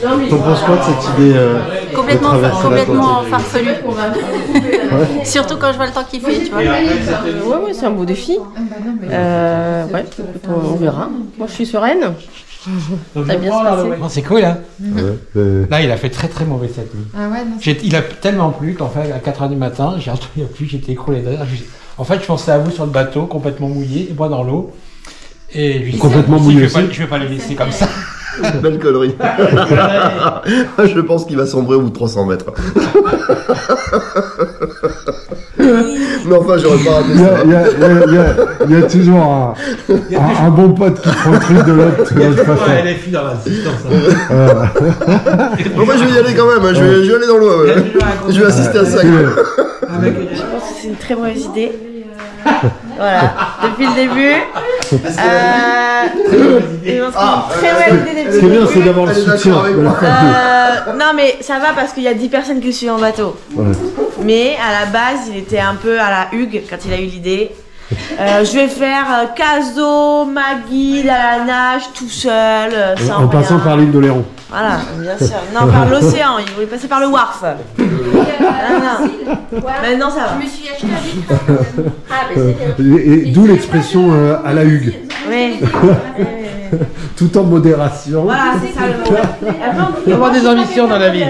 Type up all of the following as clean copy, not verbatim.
T'en penses quoi de cette idée complètement farfelu. Ouais. Surtout quand je vois le temps qu'il fait, tu vois. Ouais, c'est un beau défi. Ouais, on verra. Moi, je suis sereine. Ça va bien se passer. C'est cool, hein. Là, il a fait très mauvais cette nuit. Ah ouais, non, il a tellement plu qu'en fait, à 4h du matin, j'ai entendu la pluie, j'étais écroulé derrière. En fait, je pensais à vous sur le bateau, complètement mouillé, et moi dans l'eau. Et je lui dis, complètement mouillé aussi. Je vais pas le laisser comme ça. Belle connerie. Je pense qu'il va sombrer au bout de 300 mètres. Mais enfin, j'aurais pas raté ça. Il y a toujours un bon pote qui prend le truc de l'autre. Il y a toujours un LFI dans l'assistance. Bon, moi, je vais y aller quand même. Hein. Je vais aller dans l'eau. Ouais. Je vais assister à ça. Je pense que c'est une très mauvaise idée. Voilà, depuis le début. Ce qui est bien, c'est d'avoir le soutien. Non, mais ça va parce qu'il y a 10 personnes qui suivent en bateau. Ouais. Mais à la base, il était un peu à la Hugues quand il a eu l'idée. Je vais faire Caso, Magui, à la nage, tout seul. En passant par l'île d'Oléron. Voilà, bien sûr. Non, par l'océan, il voulait passer par le Wharf. Maintenant, ça va. Je me suis acheté un litre. Et d'où l'expression à la Hugues. Oui. Tout en modération. Voilà, c'est ça le mot. Il faut avoir des ambitions dans la vie.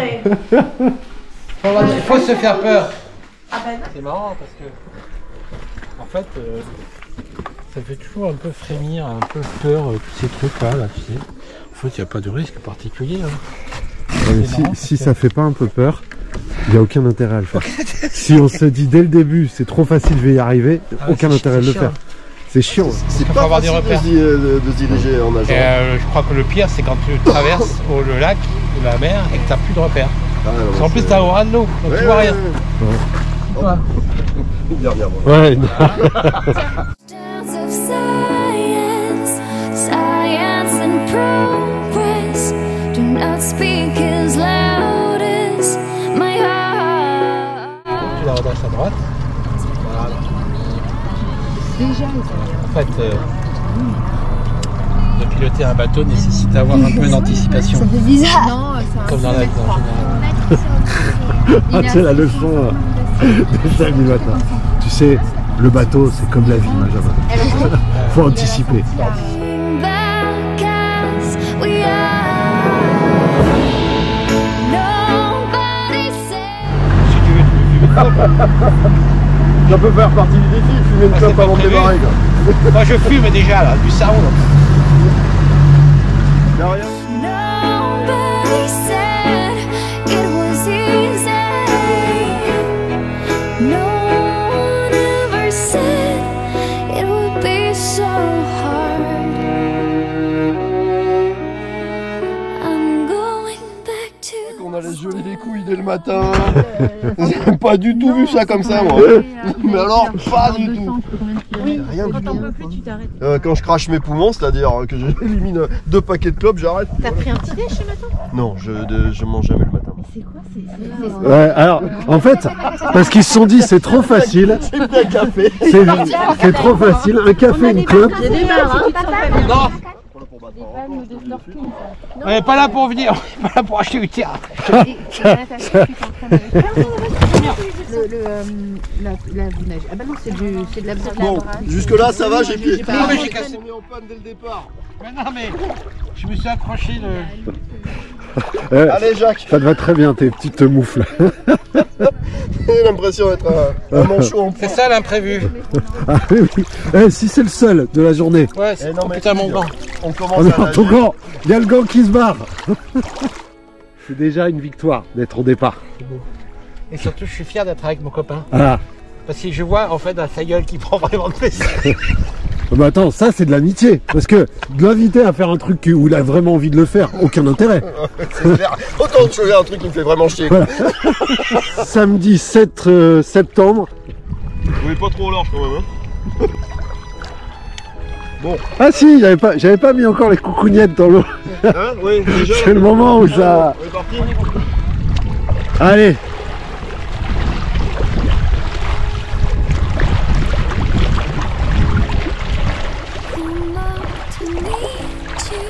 Il faut se faire peur. C'est marrant parce que, en fait, ça fait toujours un peu frémir, un peu peur, tous ces trucs-là, tu sais. En fait, il n'y a pas de risque particulier. Hein. Si ça fait pas un peu peur, il n'y a aucun intérêt à le faire. Si on se dit dès le début, c'est trop facile, je vais y arriver, aucun intérêt de le faire. C'est chiant. C'est pas avoir des repères. de se diriger en nageant. Je crois que le pire, c'est quand tu traverses le lac ou la mer et que tu n'as plus de repères. En plus, tu as au ras de l'eau, donc tu vois rien. Ouais. Tu la redresses à droite. Voilà. En fait, de piloter un bateau nécessite d'avoir un peu d'anticipation. Ça fait bizarre. Non, comme dans la vie en général. C'est la leçon de samedi matin. Tu sais, le bateau, c'est comme la vie, Benjamin. Faut anticiper. Ça peut faire partie du défi, fumer une clope avant de démarrer. Moi je fume déjà là, du sarron. Derrière. On allait se geler les couilles dès le matin. J'ai pas du tout vu ça comme ça moi. Mais alors pas du tout. Rien du tout. Quand je crache mes poumons, c'est-à-dire que j'élimine 2 paquets de clopes, j'arrête. T'as pris un petit déj ce matin? Non, je mange jamais le matin. C'est quoi? Ouais, alors, en fait, parce qu'ils se sont dit, c'est trop facile. C'est un café. C'est trop facile. Un café, une clope. Non. On n'est pas là pour venir, on est pas là pour acheter une terre. Ah bah non, c'est de la braise. Bon, jusque là ça va, j'ai pied. Non mais j'ai cassé. On est en panne dès le départ. Mais non mais, je me suis accroché le... Allez Jacques. Ça te va très bien, tes petites moufles. J'ai l'impression d'être un manchot en C'est ça l'imprévu. Ah oui. Si c'est le seul de la journée. Ouais, c'est putain mon gant. On commence à ton gant, il y a le gant qui se barre. C'est déjà une victoire d'être au départ. Et surtout, je suis fier d'être avec mon copain. Ah. Parce que je vois en fait dans sa gueule qu'il prend vraiment de plaisir. Bah attends, ça c'est de l'amitié. Parce que de l'inviter à faire un truc où il a vraiment envie de le faire, aucun intérêt. C'est clair. Autant que je fais un truc qui me fait vraiment chier. Voilà. Samedi 7 septembre. Oui, pas trop large quand même. Hein. Bon. Ah si, j'avais pas mis encore les coucougnettes dans l'eau. Hein, oui, déjà. C'est le moment où ça... On est parti. Allez. To meet you,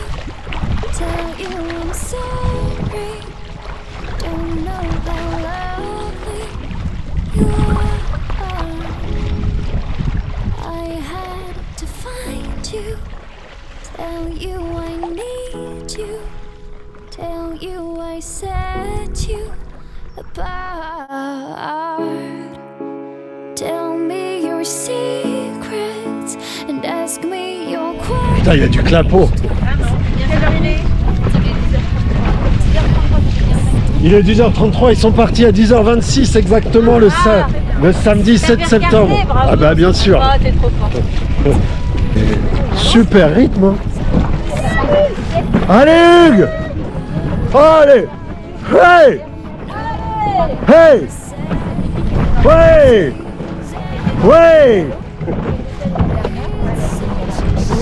tell you I'm sorry. Tell you I need you. Tell you I set you apart. Tell me your secrets and ask me your questions. Putain, il y a du clapot. Il est 10h33, ils sont partis à 10h26 exactement le samedi 7 septembre. Ah bah bien sûr. Ah, t'es trop fort. Super rythme. Allez Hugues. Allez. Hey. Hey. Ouais. Ouais.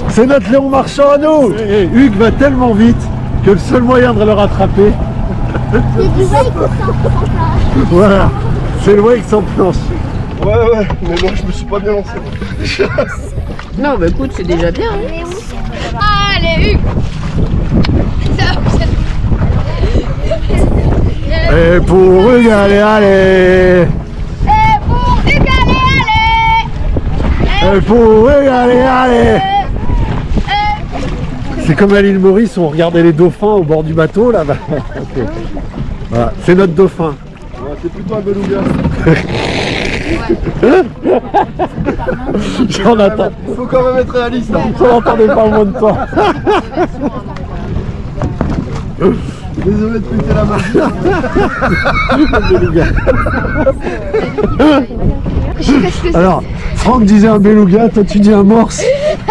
C'est notre Léon Marchand à nous. Et Hugues va tellement vite que le seul moyen de le rattraper, voilà, c'est le wake sans planche. Ouais, mais moi je me suis pas bien lancé. Non, bah écoute, c'est déjà bien. Hein. Allez, Hugues. Et pour Hugues, allez, allez. Et pour Hugues, allez, allez. Et pour Hugues, allez, allez. C'est comme à l'île Maurice où on regardait les dauphins au bord du bateau là-bas. Okay. Voilà, c'est notre dauphin. Ouais, c'est plutôt un beluga. J'en attends. Il faut quand même être réaliste. Hein. J'en attendais pas moins de temps. Désolé de péter la main. Alors, Franck disait un beluga, toi tu dis un morse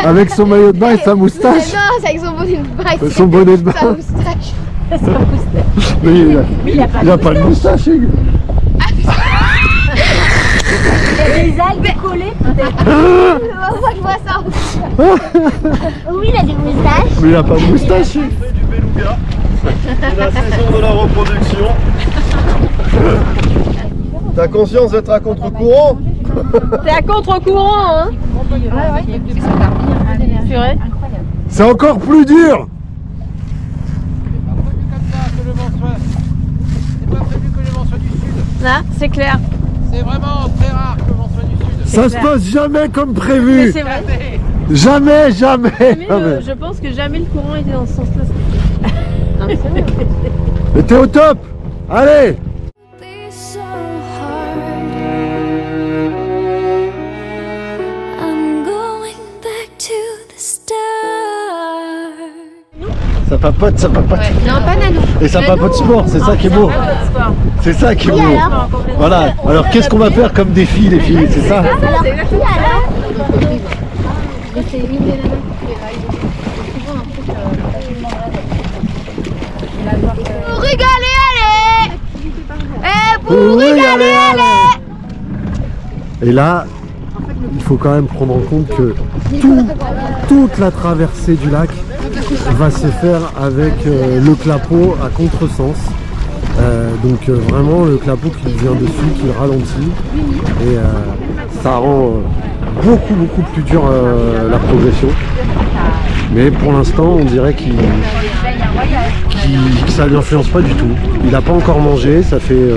avec son maillot de bain et sa moustache. Non, c'est avec son bonnet de bain. Son bonnet de bain. Sa moustache. Mais il a pas de moustache, Hugues. Des algues collées. Moi je vois ça. Oui, il a des moustaches. Mais il a pas de moustache, Hugues. Du beluga. C'est la saison de la reproduction. T'as conscience d'être à contre-courant? T'es à contre-courant, hein? Purée. C'est encore plus dur. C'est pas prévu que le vent soit du sud. Là, c'est clair. C'est vraiment très rare que le vent soit du sud. Ça se passe jamais comme prévu. C'est vrai. Jamais, jamais. Mais je pense que jamais le courant était dans ce sens-là. Non, mais c'est vrai. Mais t'es au top. Allez. Be so hard. I'm going back to the start. Ça papote, ça papote. Non, pas Nanou. Et ça papote sport, c'est ça qui est beau. C'est ça qui est beau. Voilà. Alors qu'est-ce qu'on va faire comme défi, les filles? C'est ça? Alors, qui alors? Pour Hugues, allez, allez. Et pour Hugues, allez, allez. Et là, il faut quand même prendre en compte que toute la traversée du lac va se faire avec le clapot à contresens. Donc vraiment le clapot qui vient dessus, qui ralentit. Et ça rend beaucoup plus dur la progression. Mais pour l'instant, on dirait que ça ne l'influence pas du tout. Il n'a pas encore mangé, ça fait,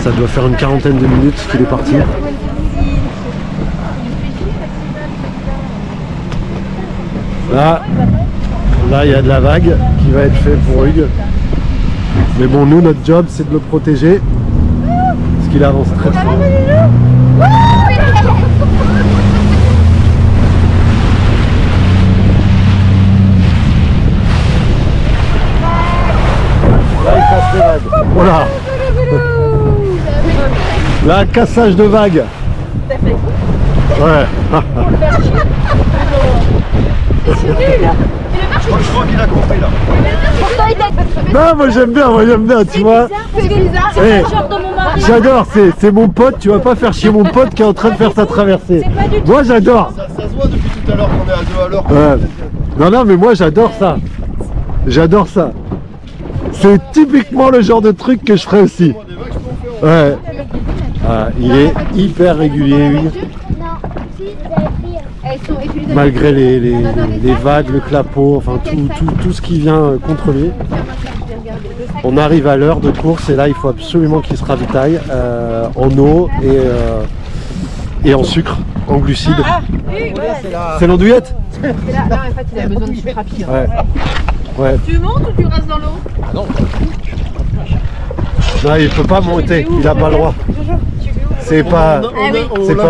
ça doit faire une quarantaine de minutes qu'il est parti. Là, il y a de la vague qui va être fait pour Hugues. Mais bon, nous, notre job, c'est de le protéger. Parce qu'il avance très vite. Là, il casse les vagues. Voilà. Là, cassage de vagues. Ouais. Je crois qu'il a compris là. Non, moi j'aime bien, tu vois. J'adore, c'est mon pote, tu vas pas faire chier mon pote qui est en train de faire sa traversée. Moi j'adore. Ça se voit depuis tout à l'heure qu'on est à 2 à l'heure. Ouais. Non, mais moi j'adore ça. J'adore ça. C'est typiquement le genre de truc que je ferais aussi. Ouais. Ah, il est hyper régulier, lui. Malgré les vagues, le clapot, enfin tout ce qui vient contre lui. On arrive à l'heure de course et là il faut absolument qu'il se ravitaille en eau et en sucre. en glucides. C'est l'andouillette. Là, en fait, il a besoin de sucre rapide. Ouais. Tu montes ou tu restes dans l'eau? Ah non. Non, il peut pas monter, il a pas le droit. C'est pas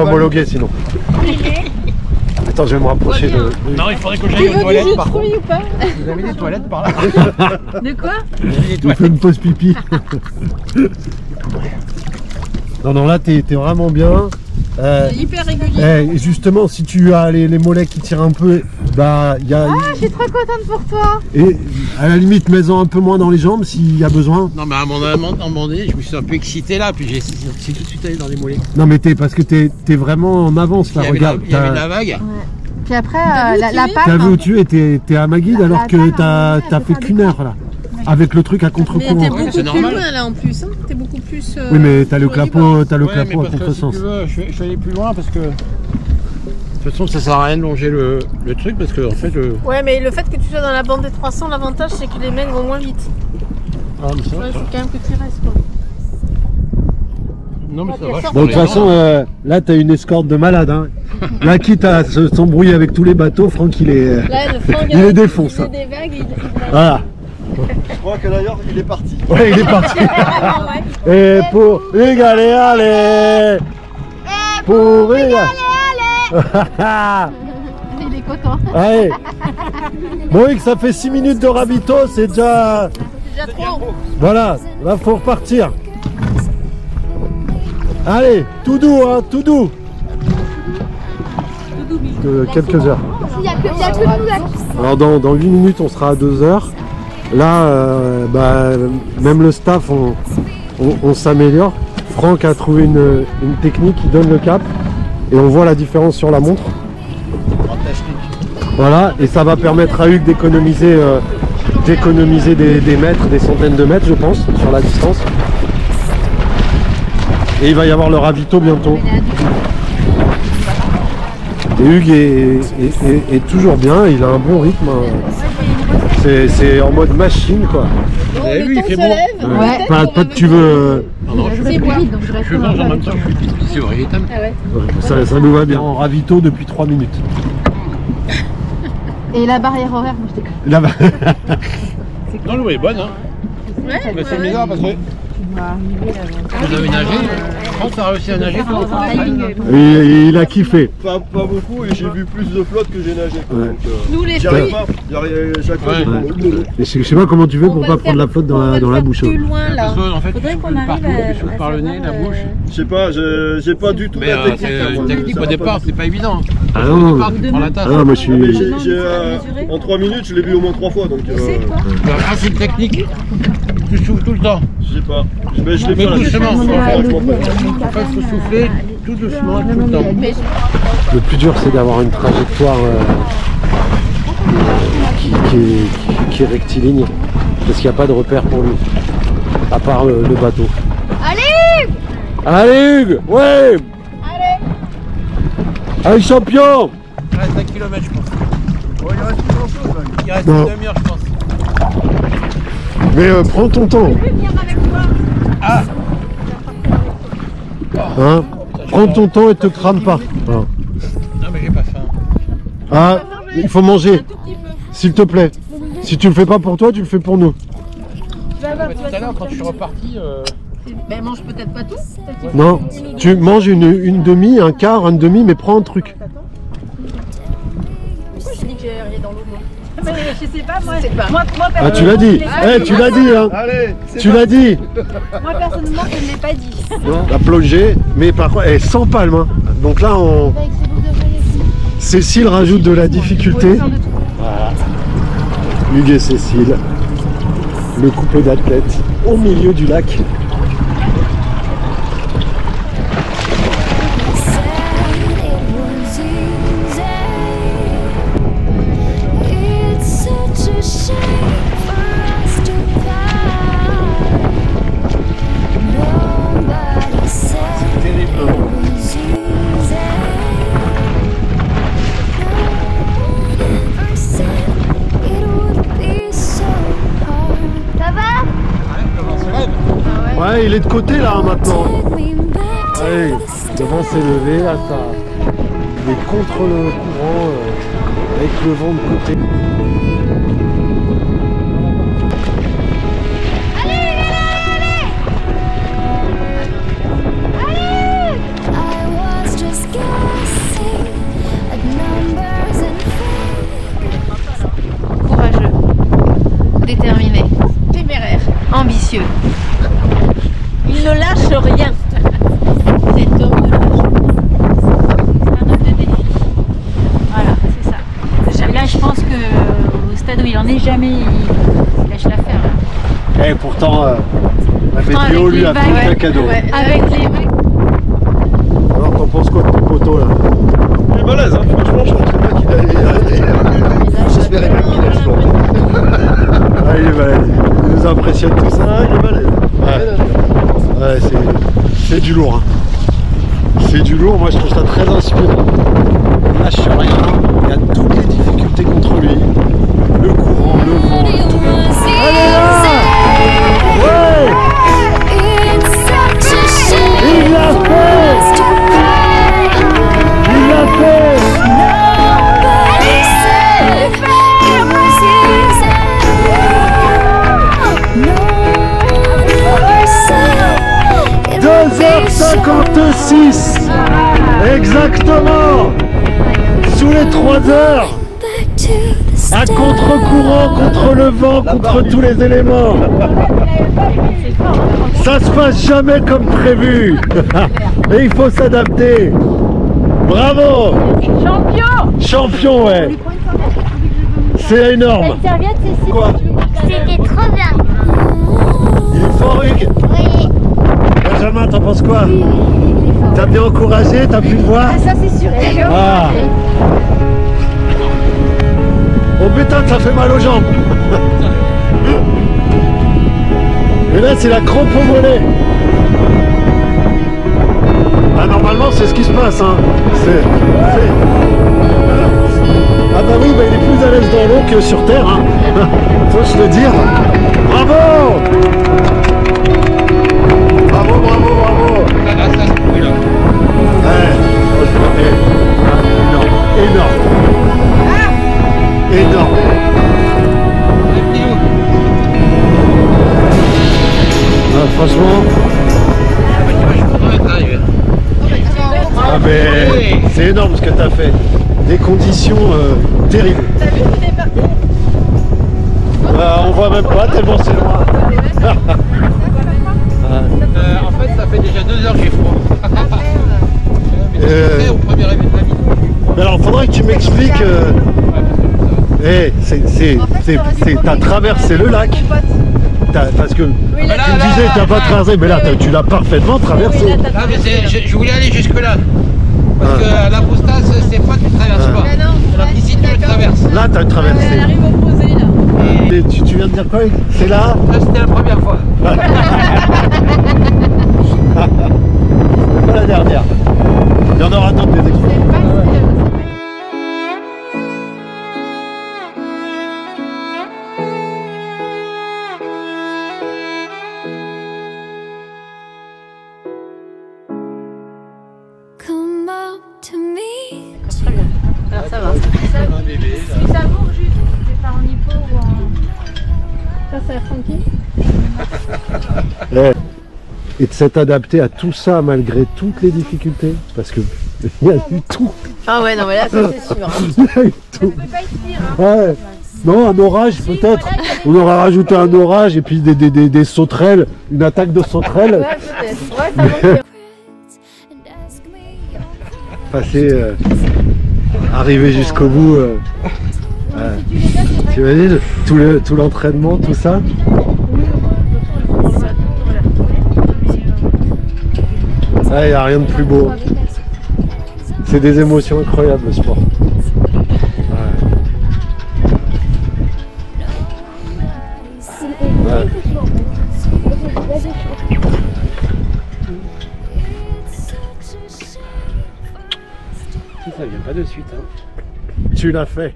homologué sinon. Attends, je vais me rapprocher de... Non, il faudrait que j'aille aux toilettes par contre. Ou pas? Vous avez des toilettes par là? De quoi? Il fait une pause pipi. Non, là t'es vraiment bien. Hyper régulier. Et justement, si tu as les mollets qui tirent un peu, bah il y a... Je suis trop contente pour toi. Et à la limite, mets-en un peu moins dans les jambes s'il y a besoin. Non, mais à un moment donné, je me suis un peu excité là, puis j'ai tout de suite allé dans les mollets. Non, mais parce que t'es vraiment en avance là, regarde. Il y avait la vague. Puis après, la pâte. T'as vu où tu es? T'es à Maguide alors que t'as fait qu'une heure là. Avec le truc à contre-courant. Mais t'es beaucoup plus loin là en plus, hein. T'es beaucoup plus... Oui, mais t'as le clapot, à contresens. Si tu veux, je vais aller plus loin parce que... De toute façon, ça sert à rien de longer le truc parce que en fait... Ouais, mais le fait que tu sois dans la bande des 300, l'avantage c'est que les mecs vont moins vite. Ah, mais ça va, Il faut quand même que tu restes quoi. Non, mais ça va. Bon, de toute façon, là t'as une escorte de malade. Hein. Là, quitte à s'embrouiller avec tous les bateaux, Franck il est... Là, le Franck, il est défonce. Il des vagues, Voilà. Je crois que d'ailleurs il est parti. Ouais, il est parti. Et pour égaler, allez. Pour égaler, il est content. allez. Bon, oui, que ça fait 6 minutes de ravito, c'est déjà... Déjà trop. Voilà, là faut repartir. Allez, tout doux, hein, tout doux. Quelques heures. Il y a que nous là. Alors dans 8 minutes, on sera à 2 heures. Là, même le staff, on s'améliore. Franck a trouvé une technique qui donne le cap. Et on voit la différence sur la montre. Voilà, et ça va permettre à Hugues d'économiser des mètres, des centaines de mètres, je pense, sur la distance. Et il va y avoir le ravito bientôt. Et Hugues est toujours bien, il a un bon rythme. C'est en mode machine quoi. Et lui, il fait bon. Ouais. Pas que tu veux. Non, je mange en même temps. C'est véritable. Ça nous va bien. En ravito depuis 3 minutes. Et la barrière horaire, moi je déconne. Là-bas. Non, l'eau est bonne. Hein. Ouais, mais c'est bizarre parce que vous avez nagé. Franck a réussi à nager. Il a kiffé. Pas beaucoup et j'ai vu plus de flotte que j'ai nagé. Ouais. nous les J'y arrive pas. Chaque fois, Et je sais pas comment tu fais pour pas prendre la flotte dans la bouche. Plus loin là. En fait, Faudrait tu qu'on souffles arrive partout, à- tu souffles par le nez, la bouche. Je sais pas, j'ai pas du tout Mais la technique. c'est une technique au départ, c'est pas évident. Ah Au non, départ, tu prends la tasse. Ah non, moi je Mais suis. en 3 minutes, je l'ai vu au moins 3 fois donc. Ah, c'est une technique. Tu souffles tout le temps. Je sais pas. Mais je l'ai Mais fait doucement. faut faire avec mon pote. En fait, il faut souffler tout doucement, tout le temps. Le plus dur, c'est d'avoir une trajectoire qui est rectiligne. Parce qu'il n'y a pas de repère pour lui. À part le bateau. Allez Hugues. Allez Hugues. Ouais. Allez champion. Il reste 1 km, je pense. Il reste plus grand chose là. Il reste Non. une demi-heure, je pense. Mais prends ton temps. Ah, Hein, prends ton temps et te crame pas. Voilà. non, mais j'ai pas faim. Ah, il faut manger. S'il te plaît. Si tu le fais pas pour toi, tu le fais pour nous. Tout à l'heure, quand je suis reparti, Ben mange peut-être pas tout. Non, tu manges une demi, un quart, une demi, mais prends un truc. Pourquoi je dis que j'ai rien dans l'eau moi? Mais je sais pas moi. Ah, tu l'as dit. Eh, tu l'as dit, hein. Allez, Tu l'as dit. Moi personnellement je ne l'ai pas dit. La plongée, mais par contre, elle est sans palme. Hein. Donc là, Cécile rajoute de la difficulté. Voilà. Hugues et Cécile, le coupé d'athlètes au milieu du lac. Ça va? Ouais, il est de côté là maintenant. Allez, devant s'est levé là, ça. il est contre le courant, avec le vent de côté. Courageux, déterminé, téméraire, ambitieux. Il ne lâche rien. Cet homme ne lâche rien. C'est un homme de défi. Voilà, c'est ça. Là, je pense qu'au stade où il en est, jamais il lâche l'affaire. Et pourtant, la météo lui a fait un cadeau. Ouais, avec les vagues. Alors, t'en penses quoi de ton poteau là? Il est balèze, hein. Franchement, je pensais pas qu'il allait. J'espérais même qu'il lâche l'eau. Ah, il est balèze. Il nous impressionne tout ça. Il est balèze. Ouais, c'est du lourd. Hein. C'est du lourd, moi je trouve ça très inspirant. Il lâche rien, il y a toutes les difficultés contre lui. Le courant, le vent, le tout. Allez là! Ouais! Il l'a fait! Il l'a fait! H56 exactement, sous les 3 heures, à contre-courant, contre le vent, contre tous les éléments. Ça se passe jamais comme prévu. Et il faut s'adapter. Bravo. Champion! Champion, ouais. C'est énorme. Quoi? C'était trop bien. Il est fort, Hugues. Oui. Benjamin, t'en penses quoi? T'as bien encouragé, t'as pu le voir? Ça c'est sûr. Ah. Oh putain, ça fait mal aux jambes. Et là, c'est la crampe au mollet. Ah, normalement, c'est ce qui se passe, hein. Ah bah oui, bah, il est plus à l'aise dans l'eau que sur terre, hein. Faut se le dire. Bravo! Bravo, bravo, bravo! Ouais, énorme. Énorme. Ah, franchement. Ah mais c'est énorme ce que t'as fait. Des conditions terribles. On voit même pas tellement c'est loin. En fait, ça fait déjà 2 heures que j'ai froid. Mais au premier réveil de la nuit. Alors, faudrait que tu m'expliques. T'as traversé le lac. Parce que tu me disais t'as pas traversé, mais là tu l'as parfaitement traversé. Là, mais je voulais aller jusque là. Parce que la Boustasse, c'est pas tu traverses pas. Alors ici tu le traverses. Là t'as traversé. Elle arrive opposée là. Et tu viens de dire quoi? C'est là? Là c'était la première fois. C'est pas la dernière. Il y en aura d'autres des expériences. Très bien. Alors ça va. Tu savoures juste, c'est pas en hippo ou en... Ça c'est funky. Et de s'être adapté à tout ça malgré toutes les difficultés. Parce que il y a eu tout. Ah ouais, non mais là ça c'est sûr. Il y a eu tout. Ouais. Non, un orage peut-être. On aura rajouté un orage et puis des sauterelles, une attaque de sauterelles. Ouais, peut-être. Ouais, ça manque. Passer, arriver jusqu'au bout. Tu imagines tout l'entraînement, tout ça. Il n'y a rien de plus beau. C'est des émotions incroyables le sport. Ouais. Ça vient pas de suite. Hein. Tu l'as fait.